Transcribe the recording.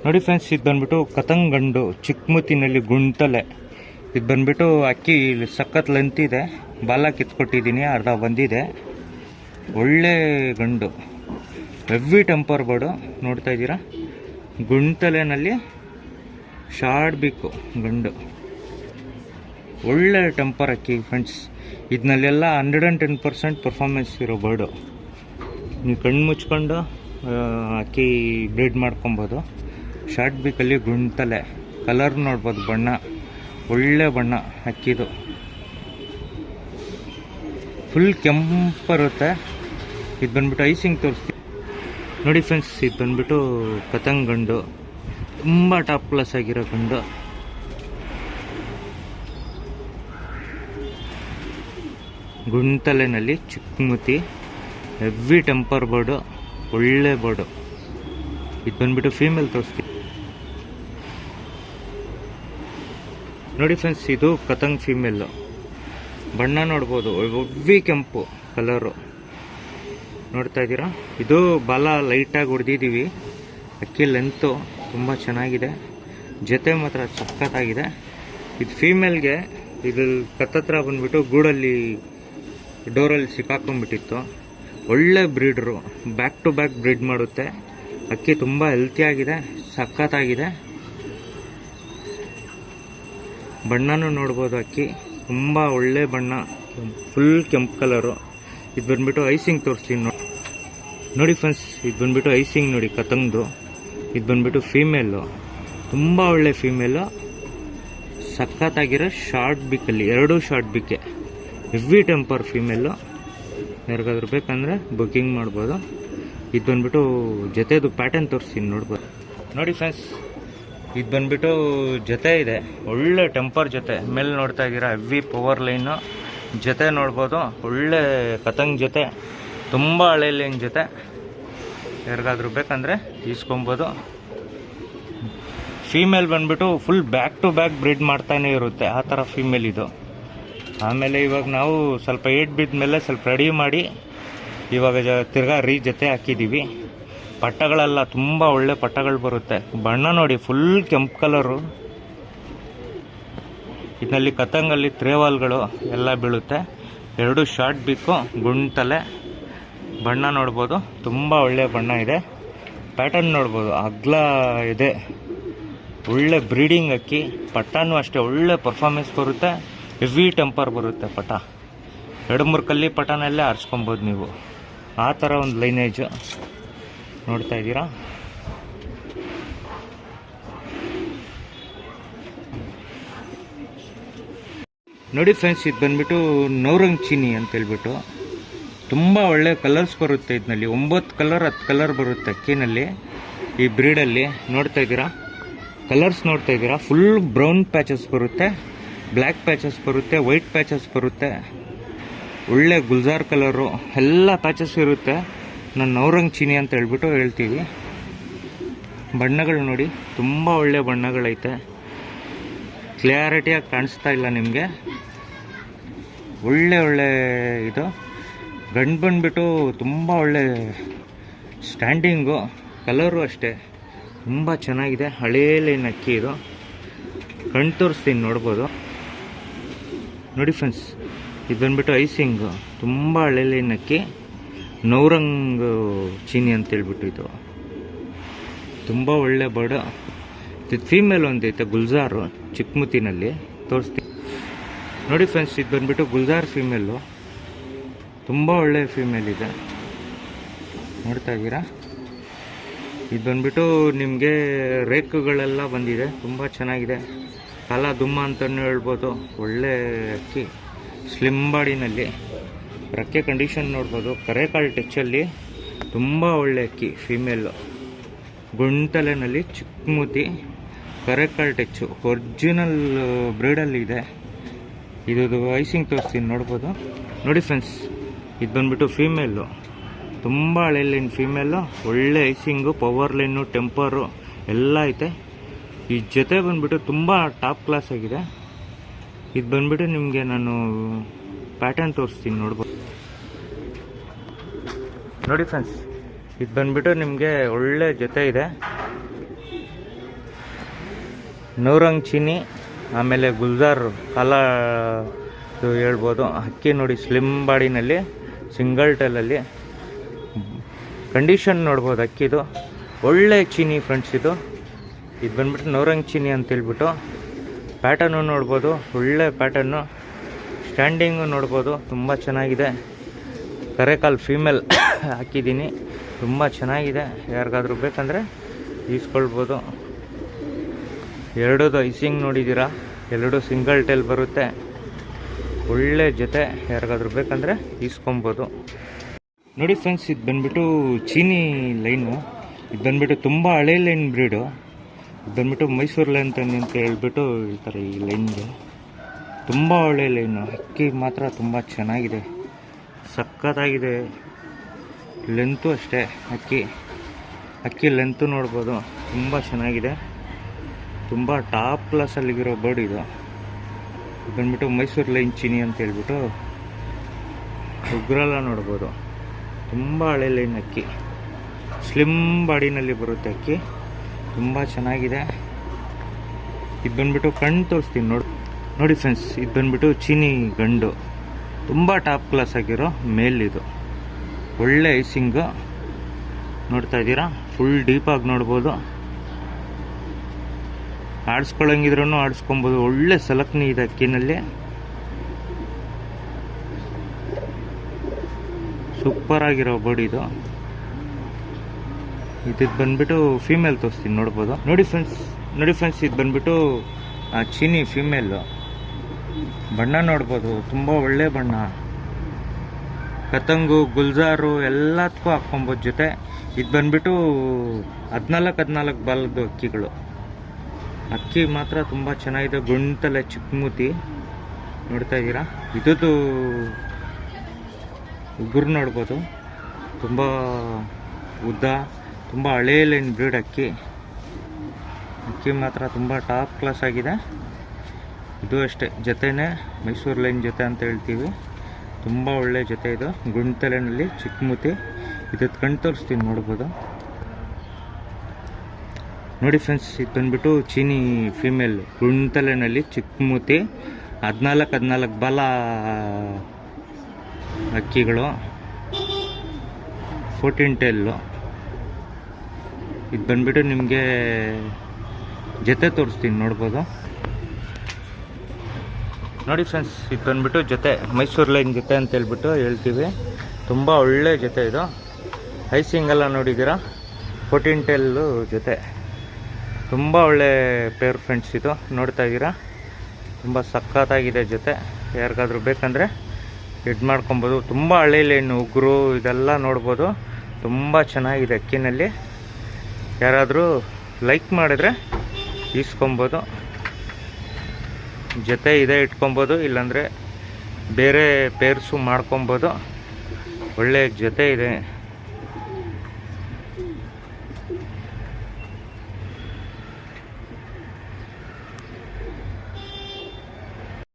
ನೋಡಿ ಫ್ರೆಂಡ್ಸ್, ಇದು ಬಂದ್ಬಿಟ್ಟು ಕತಂಗಂಡು ಚಿಕ್ಕಮುತ್ತಿನಲ್ಲಿ ಗುಂಟಲೆ. ಇದು ಬಂದ್ಬಿಟ್ಟು ಅಕ್ಕಿ ಸಖತ್ ಲೆಂತ್ ಇದೆ. ಬಾಲ ಕಿತ್ಕೊಟ್ಟಿದ್ದೀನಿ, ಅರ್ಧ ಬಂದಿದೆ. ಒಳ್ಳೆ ಗಂಡು, ಹೆವಿ ಟೆಂಪರ್ ಬರ್ಡು. ನೋಡ್ತಾ ಇದ್ದೀರಾ, ಗುಂಟಲೆನಲ್ಲಿ ಶಾರ್ಟ್ ಬಿಕ್ಕು ಗಂಡು. ಒಳ್ಳೆ ಟೆಂಪರ್ ಅಕ್ಕಿ ಫ್ರೆಂಡ್ಸ್. ಇದನ್ನಲ್ಲೆಲ್ಲ 110% ಪರ್ಫಾರ್ಮೆನ್ಸ್ ಇರೋ ಬರ್ಡು. ನೀವು ಕಣ್ಣು ಮುಚ್ಕೊಂಡು ಅಕ್ಕಿ ಬ್ರೀಡ್ ಮಾಡ್ಕೊಬೋದು. ಶಾರ್ಟ್ ಬೀಕಲ್ಲಿ ಗುಂಟಲೆ. ಕಲರ್ ನೋಡ್ಬೋದು, ಬಣ್ಣ ಒಳ್ಳೆ ಬಣ್ಣ ಅಕ್ಕಿದು. ಫುಲ್ ಕೆಂಪರುತ್ತೆ. ಇದು ಬಂದ್ಬಿಟ್ಟು ಐಸಿಂಗ್ ತೋರಿಸ್ತೀವಿ ನೋಡಿ ಫ್ರೆಂಡ್ಸ್. ಇದು ಬಂದ್ಬಿಟ್ಟು ಕತಂಗಂಡು, ತುಂಬ ಟಾಪ್ ಕ್ಲಾಸ್ ಆಗಿರೋ ಗಂಡು. ಗುಂಟಲೆನಲ್ಲಿ ಚಿಕ್ಕಮುತಿ, ಹೆವಿ ಟೆಂಪರ್ ಬರ್ಡು, ಒಳ್ಳೆ ಬರ್ಡು. ಇದು ಬಂದ್ಬಿಟ್ಟು ಫೀಮೇಲ್ ತೋರಿಸ್ತೀವಿ ನೋಡಿ ಫ್ರೆಂಡ್ಸ್. ಇದು ಕತಂಗ್ ಫೀಮೇಲು. ಬಣ್ಣ ನೋಡ್ಬೋದು, ಹೆವಿ ಕೆಂಪು ಕಲರು. ನೋಡ್ತಾ ಇದ್ದೀರಾ, ಇದು ಬಾಲ ಲೈಟಾಗಿ ಹೊಡೆದಿದ್ದೀವಿ. ಅಕ್ಕಿ ಲೆಂತು ತುಂಬ ಚೆನ್ನಾಗಿದೆ, ಜೊತೆ ಮಾತ್ರ ಸಖತ್ತಾಗಿದೆ. ಇದು ಫೀಮೇಲ್ಗೆ ಇದು ಕತ್ತತ್ರ ಬಂದ್ಬಿಟ್ಟು ಗೂಡಲ್ಲಿ ಡೋರಲ್ಲಿ ಸಿಕ್ಕಾಕೊಂಡ್ಬಿಟ್ಟಿತ್ತು. ಒಳ್ಳೆ ಬ್ರೀಡ್ರು, ಬ್ಯಾಕ್ ಟು ಬ್ಯಾಕ್ ಬ್ರೀಡ್ ಮಾಡುತ್ತೆ. ಅಕ್ಕಿ ತುಂಬ ಹೆಲ್ತಿಯಾಗಿದೆ, ಸಖತ್ತಾಗಿದೆ. ಬಣ್ಣನೂ ನೋಡ್ಬೋದು, ಅಕ್ಕಿ ತುಂಬ ಒಳ್ಳೆ ಬಣ್ಣ, ಫುಲ್ ಕೆಂಪು ಕಲರು. ಇದು ಬಂದ್ಬಿಟ್ಟು ಐಸಿಂಗ್ ತೋರಿಸ್ತೀನಿ ನೋಡಿ ಫ್ರೆಂಡ್ಸ್. ಇದು ಬಂದ್ಬಿಟ್ಟು ಐಸಿಂಗ್ ನೋಡಿ ಕತಂಗ್ದು. ಇದು ಬಂದ್ಬಿಟ್ಟು ಫೀಮೇಲು, ತುಂಬ ಒಳ್ಳೆ ಫೀಮೇಲು, ಸಖತ್ತಾಗಿರೋ ಶಾರ್ಟ್ ಬಿಕ್ಕಲ್ಲಿ, ಎರಡೂ ಶಾರ್ಟ್ ಬಿಕ್ಕೆ, ಹೆವಿ ಟೆಂಪರ್ ಫೀಮೇಲು. ಯಾರಿಗಾದ್ರೂ ಬೇಕಂದರೆ ಬುಕ್ಕಿಂಗ್ ಮಾಡ್ಬೋದು. ಇದು ಬಂದ್ಬಿಟ್ಟು ಜೊತೆದು ಪ್ಯಾಟರ್ನ್ ತೋರಿಸ್ತೀನಿ ನೋಡ್ಬೋದು ನೋಡಿ ಫ್ರೆಂಡ್ಸ್. ಇದು ಬಂದ್ಬಿಟ್ಟು ಜೊತೆ ಇದೆ, ಒಳ್ಳೆ ಟೆಂಪರ್ ಜೊತೆ. ಮೇಲೆ ನೋಡ್ತಾ ಇದ್ದೀರಾ, ಹೆವಿ ಪವರ್ ಲೈನು ಜೊತೆ ನೋಡ್ಬೋದು. ಒಳ್ಳೆ ಕತಂಗ್ ಜೊತೆ, ತುಂಬ ಹಳೆ ಲೈನ್ ಜೊತೆ. ಯಾರಿಗಾದ್ರೂ ಬೇಕಂದರೆ ಈಸ್ಕೊಬೋದು. ಫೀಮೇಲ್ ಬಂದ್ಬಿಟ್ಟು full back to back breed ಮಾಡ್ತಾನೆ ಇರುತ್ತೆ, ಆ ಥರ ಫೀಮೇಲ್ ಇದು. ಆಮೇಲೆ ಇವಾಗ ನಾವು ಸ್ವಲ್ಪ ಏಟ್ ಬಿದ್ದ ಮೇಲೆ ಸ್ವಲ್ಪ ರೆಡಿ ಮಾಡಿ ಇವಾಗ ತಿರ್ಗಾ ಜೊತೆ ಹಾಕಿದ್ದೀವಿ. ಪಟ್ಟಗಳೆಲ್ಲ ತುಂಬ ಒಳ್ಳೆ ಪಟ್ಟಗಳು ಬರುತ್ತೆ. ಬಣ್ಣ ನೋಡಿ, ಫುಲ್ ಕೆಂಪು ಕಲರು. ಇದರಲ್ಲಿ ಕತಂಗಲ್ಲಿ ತ್ರೇವಾಲ್ಗಳು ಎಲ್ಲ ಬೀಳುತ್ತೆ. ಎರಡು ಶಾರ್ಟ್ ಬಿಕ್ಕು, ಗುಂಟಲೆ. ಬಣ್ಣ ನೋಡ್ಬೋದು, ತುಂಬ ಒಳ್ಳೆ ಬಣ್ಣ ಇದೆ. ಪ್ಯಾಟರ್ನ್ ನೋಡ್ಬೋದು, ಅಗ್ಲ ಇದೆ. ಒಳ್ಳೆ ಬ್ರೀಡಿಂಗ್ ಅಕ್ಕಿ. ಪಟ್ಟನೂ ಅಷ್ಟೇ ಒಳ್ಳೆ ಪರ್ಫಾರ್ಮೆನ್ಸ್ ಬರುತ್ತೆ, ಹೆವಿ ಟೆಂಪರ್ ಬರುತ್ತೆ ಪಟ. 2-3 ಕಲ್ಲಿ ಪಟನಲ್ಲೇ ಆರಿಸ್ಕೊಬೋದು ನೀವು, ಆ ಥರ ಒಂದು ಲೈನೇಜು. ನೋಡ್ತಾ ಇದ್ದೀರಾ, ನೋಡಿ ಫ್ರೆಂಡ್ಸ್. ಇದು ಬಂದ್ಬಿಟ್ಟು ನೌರಂಗ್ ಚೀನಿ ಅಂತ ಹೇಳ್ಬಿಟ್ಟು ತುಂಬ ಒಳ್ಳೆ ಕಲರ್ಸ್ ಬರುತ್ತೆ. ಇದರಲ್ಲಿ 9 ಕಲರ್ 10 ಕಲರ್ ಬರುತ್ತೆ ಅಕ್ಕಿನಲ್ಲಿ, ಈ ಬ್ರೀಡಲ್ಲಿ. ನೋಡ್ತಾ ಇದ್ದೀರಾ, ಕಲರ್ಸ್ ನೋಡ್ತಾ ಇದ್ದೀರಾ. ಫುಲ್ ಬ್ರೌನ್ ಪ್ಯಾಚಸ್ ಬರುತ್ತೆ, ಬ್ಲ್ಯಾಕ್ ಪ್ಯಾಚಸ್ ಬರುತ್ತೆ, ವೈಟ್ ಪ್ಯಾಚಸ್ ಬರುತ್ತೆ. ಒಳ್ಳೆ ಗುಲ್ಜಾರ್ ಕಲರು ಎಲ್ಲ ಪ್ಯಾಚಸ್ ಇರುತ್ತೆ. ನಾನು ನೌರಂಗ್ ಚೀನಿ ಅಂತ ಹೇಳ್ಬಿಟ್ಟು ಹೇಳ್ತೀವಿ. ಬಣ್ಣಗಳು ನೋಡಿ, ತುಂಬ ಒಳ್ಳೆ ಬಣ್ಣಗಳೈತೆ. ಕ್ಲಿಯಾರಿಟಿಯಾಗಿ ಕಾಣಿಸ್ತಾ ಇಲ್ಲ ನಿಮಗೆ. ಒಳ್ಳೆ ಒಳ್ಳೆ ಇದು ಗಂಡು ಬಂದ್ಬಿಟ್ಟು ತುಂಬ ಒಳ್ಳೆ ಸ್ಟ್ಯಾಂಡಿಂಗು, ಕಲರು ಅಷ್ಟೇ ತುಂಬ ಚೆನ್ನಾಗಿದೆ. ಹಳೇ ಲೈನ್ ಅಕ್ಕಿ ಇದು. ಕಣ್ಣು ತೋರಿಸ್ತೀನಿ ನೋಡ್ಬೋದು ನೋಡಿ ಫ್ರೆಂಡ್ಸ್. ಇದು ಬಂದ್ಬಿಟ್ಟು ಐಸಿಂಗು, ತುಂಬ ಹಳೇ ಲೈನ್ ಅಕ್ಕಿ. ನೌರಂಗ್ ಚೀನಿ ಅಂತೇಳ್ಬಿಟ್ಟು ಇದು ತುಂಬ ಒಳ್ಳೆ ಬರ್ಡ್. ಇದು ಫೀಮೇಲ್ ಒಂದೈತೆ ಗುಲ್ಜಾರು, ಚಿಕ್ಕಮುತ್ತಿನಲ್ಲಿ ತೋರಿಸ್ತೀನಿ ನೋಡಿ ಫ್ರೆಂಡ್ಸ್. ಇದು ಬಂದ್ಬಿಟ್ಟು ಗುಲ್ಜಾರ್ ಫೀಮೇಲು, ತುಂಬ ಒಳ್ಳೆ ಫೀಮೇಲ್ ಇದೆ. ನೋಡ್ತಾ ಇದ್ದೀರಾ, ಇದು ಬಂದ್ಬಿಟ್ಟು ನಿಮಗೆ ರೇಖುಗಳೆಲ್ಲ ಬಂದಿದೆ, ತುಂಬ ಚೆನ್ನಾಗಿದೆ. ಕಾಲ ದುಮ್ಮ ಅಂತಲೂ ಹೇಳ್ಬೋದು. ಒಳ್ಳೆ ಅಕ್ಕಿ, ಸ್ಲಿಮ್ ಬಾಡಿನಲ್ಲಿ. ರೆಕ್ಕೆ ಕಂಡೀಷನ್ ನೋಡ್ಬೋದು, ಕರೆಕಾಳು ಟಚ್ಚಲ್ಲಿ ತುಂಬ ಒಳ್ಳೆ ಅಕ್ಕಿ. ಫೀಮೇಲು ಗುಂಟಲೆನಲ್ಲಿ ಚಿಕ್ಕಮುತಿ, ಕರೆಕಾಳು ಟಚ್ಚು, ಒರಿಜಿನಲ್ ಬ್ರೀಡಲ್ಲಿ ಇದೆ. ಇದು ಐಸಿಂಗ್ ತೋರಿಸ್ತೀನಿ ನೋಡ್ಬೋದು ನೋಡಿ ಫ್ರೆಂಡ್ಸ್. ಇದು ಬಂದ್ಬಿಟ್ಟು ಫೀಮೇಲು, ತುಂಬ ಹಳೆ ಲೈನ್ ಫೀಮೇಲು. ಒಳ್ಳೆ ಐಸಿಂಗು, ಪವರ್ ಲೈನು, ಟೆಂಪರು ಎಲ್ಲ ಐತೆ. ಈ ಜೊತೆ ಬಂದ್ಬಿಟ್ಟು ತುಂಬ ಟಾಪ್ ಕ್ಲಾಸ್ ಆಗಿದೆ. ಇದು ಬಂದ್ಬಿಟ್ಟು ನಿಮಗೆ ನಾನು ಪ್ಯಾಟರ್ನ್ ತೋರಿಸ್ತೀನಿ ನೋಡ್ಬೋದು ನೋಡಿ ಫ್ರೆಂಡ್ಸ್. ಇದು ಬಂದ್ಬಿಟ್ಟು ನಿಮಗೆ ಒಳ್ಳೆ ಜೊತೆ ಇದೆ. ನೂರಂಗ್ ಚೀನಿ, ಆಮೇಲೆ ಗುಲ್ಜಾರ್ ಕಾಲ ಹೇಳ್ಬೋದು. ಅಕ್ಕಿ ನೋಡಿ ಸ್ಲಿಮ್ ಬಾಡಿನಲ್ಲಿ, ಸಿಂಗಲ್ ಟೈಲಲ್ಲಿ, ಕಂಡೀಷನ್ ನೋಡ್ಬೋದು ಅಕ್ಕಿದು. ಒಳ್ಳೆ ಚೀನಿ ಫ್ರೆಂಡ್ಸ್ ಇದು ಬಂದ್ಬಿಟ್ಟು ನೂರಂಗ್ ಚೀನಿ ಅಂತೇಳ್ಬಿಟ್ಟು. ಪ್ಯಾಟರ್ನು ನೋಡ್ಬೋದು, ಒಳ್ಳೆ ಪ್ಯಾಟರ್ನು. ಸ್ಟ್ಯಾಂಡಿಂಗು ನೋಡ್ಬೋದು, ತುಂಬ ಚೆನ್ನಾಗಿದೆ. ಕರೆಕಾಲ್ ಫೀಮೇಲ್ ಹಾಕಿದ್ದೀನಿ, ತುಂಬ ಚೆನ್ನಾಗಿದೆ. ಯಾರಿಗಾದ್ರೂ ಬೇಕಂದರೆ ಈಸ್ಕೊಳ್ಬೋದು. ಎರಡದು ಐಸಿಂಗ್ ನೋಡಿದ್ದೀರಾ, ಎರಡು ಸಿಂಗಲ್ ಟೈಲ್ ಬರುತ್ತೆ. ಒಳ್ಳೆ ಜೊತೆ, ಯಾರಿಗಾದ್ರೂ ಬೇಕಂದರೆ ಈಸ್ಕೊಬೋದು. ನೋಡಿ ಫ್ರೆಂಡ್ಸ್, ಇದು ಬಂದ್ಬಿಟ್ಟು ಚೀನಿ ಲೈನು. ಇದು ಬಂದ್ಬಿಟ್ಟು ತುಂಬ ಹಳೆ ಲೈನ್ ಬ್ರೀಡು. ಇದು ಬಂದ್ಬಿಟ್ಟು ಮೈಸೂರು ಲೈನ್ ಅಂತ ಹೇಳ್ಬಿಟ್ಟು ಹೇಳ್ತಾರೆ ಈ ಲೈನ್ಗೆ. ತುಂಬ ಒಳ್ಳೆ ಲೈನು. ಅಕ್ಕಿ ಮಾತ್ರ ತುಂಬ ಚೆನ್ನಾಗಿದೆ, ಸಖತ್ತಾಗಿದೆ. ಲೆಂತು ಅಷ್ಟೇ, ಅಕ್ಕಿ ಲೆಂತು ನೋಡ್ಬೋದು, ತುಂಬ ಚೆನ್ನಾಗಿದೆ. ತುಂಬ ಟಾಪ್ ಕ್ಲಾಸಲ್ಲಿರೋ ಬರ್ಡ್ ಇದು. ಬಂದ್ಬಿಟ್ಟು ಮೈಸೂರು ಲೈನ್ ಚೀನಿ ಅಂತ ಹೇಳ್ಬಿಟ್ಟು. ಉಗ್ರಲ್ಲ ನೋಡ್ಬೋದು, ತುಂಬ ಹಳೆ ಲೈನ್ ಅಕ್ಕಿ. ಸ್ಲಿಮ್ ಬಾಡಿನಲ್ಲಿ ಬರುತ್ತೆ ಅಕ್ಕಿ, ತುಂಬ ಚೆನ್ನಾಗಿದೆ. ಇದು ಬಂದ್ಬಿಟ್ಟು ಕಣ್ಣು ತೋರಿಸ್ತೀನಿ ನೋಡಿ ಫ್ರೆಂಡ್ಸ್. ಇದು ಬಂದ್ಬಿಟ್ಟು ಚೀನಿ ಗಂಡು, ತುಂಬ ಟಾಪ್ ಕ್ಲಾಸ್ ಆಗಿರೋ ಮೇಲ್ ಇದು. ಒಳ್ಳೆ ಐಸಿಂಗು ನೋಡ್ತಾ ಇದ್ದೀರಾ, ಫುಲ್ ಡೀಪಾಗಿ ನೋಡ್ಬೋದು. ಆಡಿಸ್ಕೊಳ್ಳಂಗಿದ್ರೂ ಆಡಿಸ್ಕೊಬೋದು. ಒಳ್ಳೆ ಸಲಕ್ನಿ ಇದೆ ಅಕ್ಕಿನಲ್ಲಿ, ಸೂಪರ್ ಆಗಿರೋ ಬರ್ಡ್ ಇದು. ಇದು ಬಂದ್ಬಿಟ್ಟು ಫೀಮೇಲ್ ತೋರಿಸ್ತೀನಿ, ನೋಡ್ಬೋದು. ನೋಡಿ ಫ್ರೆಂಡ್ಸ್, ಇದು ಬಂದ್ಬಿಟ್ಟು ಚೀನಿ ಫೀಮೇಲು. ಬಣ್ಣ ನೋಡ್ಬೋದು, ತುಂಬ ಒಳ್ಳೆ ಬಣ್ಣ. ಕತಂಗು, ಗುಲ್ಜಾರು ಎಲ್ಲದಕ್ಕೂ ಹಾಕ್ಕೊಬೋದು ಜೊತೆ. ಇದು ಬಂದ್ಬಿಟ್ಟು 14 ಬಾಲದ್ದು ಅಕ್ಕಿಗಳು. ಅಕ್ಕಿ ಮಾತ್ರ ತುಂಬ ಚೆನ್ನಾಗಿದೆ. ಗುಂಟಲೆ ಚಿಕ್ಕಮೂತಿ ನೋಡ್ತಾ ಇದ್ದೀರಾ. ಇದ್ದು ಉಗುರು ನೋಡ್ಬೋದು, ತುಂಬ ಉದ್ದ, ತುಂಬ ಹಳೇ ಲೈನ್ ಬ್ರೀಡ್ ಅಕ್ಕಿ ಮಾತ್ರ ತುಂಬ ಟಾಪ್ ಕ್ಲಾಸ್ ಆಗಿದೆ. ಇದು ಅಷ್ಟೇ, ಜೊತೆನೇ ಮೈಸೂರು ಲೈನ್ ಜೊತೆ ಅಂತ ಹೇಳ್ತೀವಿ. ತುಂಬ ಒಳ್ಳೆ ಜೊತೆ ಇದು. ಗುಂಟಲೆನಲ್ಲಿ ಚಿಕ್ಕಮೂತಿ. ಇದಕ್ಕೆ ಕಣ್ಣು ತೋರಿಸ್ತೀನಿ, ನೋಡ್ಬೋದು. ನೋಡಿ ಫ್ರೆಂಡ್ಸ್, ಇದು ಬಂದ್ಬಿಟ್ಟು ಚೀನಿ ಫೀಮೇಲ್, ಗುಂಟಲೆನಲ್ಲಿ ಚಿಕ್ಕಮೂತಿ, 14 ಬಾಲ ಅಕ್ಕಿಗಳು, 14 ಟೈಲು. ಇದು ಬಂದ್ಬಿಟ್ಟು ನಿಮಗೆ ಜೊತೆ ತೋರಿಸ್ತೀನಿ, ನೋಡ್ಬೋದು. ನೋಡಿ ಫ್ರೆಂಡ್ಸ್, ಇದು ಬಂದ್ಬಿಟ್ಟು ಜೊತೆ, ಮೈಸೂರು ಲೈನ್ ಜೊತೆ ಅಂತ ಹೇಳ್ಬಿಟ್ಟು ಹೇಳ್ತೀವಿ. ತುಂಬ ಒಳ್ಳೆ ಜೊತೆ ಇದು. ಐಸಿಂಗೆಲ್ಲ ನೋಡಿದ್ದೀರಾ, 14 ಟೈಲು ಜೊತೆ. ತುಂಬ ಒಳ್ಳೆ ಪೇರ್ ಫ್ರೆಂಡ್ಸ್ ಇದು, ನೋಡ್ತಾ ಇದ್ದೀರಾ. ತುಂಬ ಸಖತ್ತಾಗಿದೆ ಜೊತೆ. ಯಾರಿಗಾದ್ರೂ ಬೇಕಂದರೆ ಇದು ಮಾಡ್ಕೊಬೋದು. ತುಂಬ ಹಳೆ ಲೈನು, ಉಗುರು ಇದೆಲ್ಲ ನೋಡ್ಬೋದು, ತುಂಬ ಚೆನ್ನಾಗಿದೆ ಅಕ್ಕಿನಲ್ಲಿ. ಯಾರಾದರೂ ಲೈಕ್ ಮಾಡಿದ್ರೆ ಈಸ್ಕೊಬೋದು. ಜೊತೆ ಇದೆ ಇಟ್ಕೊಬೋದು, ಇಲ್ಲಾಂದರೆ ಬೇರೆ ಪೇರ್ಸು ಮಾಡ್ಕೊಬೋದು. ಒಳ್ಳೆ ಜೊತೆ ಇದೆ.